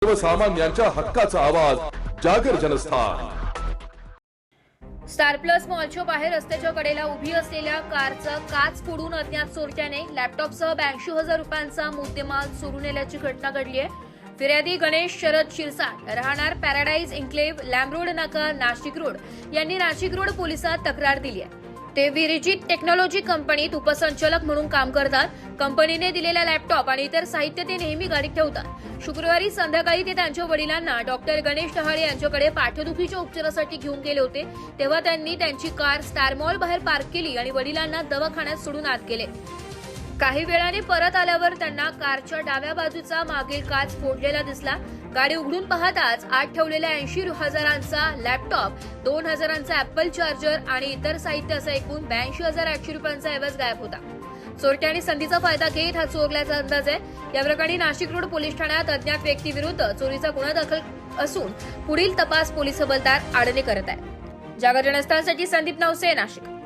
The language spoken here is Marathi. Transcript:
सर्वसामान्यांच्या हक्काचा आवाज जागर जनस्थान। स्टार प्लस मॉलच्या बाहेर रस्त्याच्या कडेला उभी असलेल्या कारचा काच फोडून अज्ञात चोरट्याने लॅपटॉपसह 82,000 रुपयांचा मुद्देमाल चोरून नेल्याची घटना घडली आहे। फिर्यादी गणेश शरद शिरसाट राहणार पॅराडाईज एन्क्लेव्ह लॅम्बरोड नाका नाशिक रोड यांनी नाशिक रोड पोलिसात तक्रार दिली आहे। ते विरिजित टेक्नॉलॉजी कंपनीत उपसंचालक म्हणून काम करतात। कंपनीने दिलेला लॅपटॉप आणि इतर साहित्य ते नेहमी गाडीत ठेवतात। शुक्रवारी संध्याकाळी ते त्यांच्या वडिलांना डॉक्टर गणेश टहाळे यांच्याकडे पाठदुखीच्या उपचारासाठी घेऊन गेले होते। तेव्हा त्यांनी त्यांची कार स्टार मॉल बाहेर पार्क केली आणि वडिलांना दवाखान्यात सोडून आत गेले। काही वेळाने परत आल्यावर त्यांना कारच्या डाव्या बाजूचा मागील काच फोडलेला दिसला। गाडी उघडून पाहताच आत ठेवलेल्या 80,000चा लॅपटॉप, 2,000चा ऍपल चार्जर आणि इतर साहित्य असं एकूण 82,800 रुपयांचा ऐवज गायब होता। चोरट्यांनी संधीचा फायदा घेत हा चोरल्याचा अंदाज आहे। या प्रकरणी नाशिक रोड पोलीस ठाण्यात अज्ञात व्यक्तीविरुद्ध चोरीचा गुन्हा दाखल असून पुढील तपास पोलीस हवालदार आडणे करत आहेत। जागर जनस्थानसाठी संदीप नवसे, नाशिक।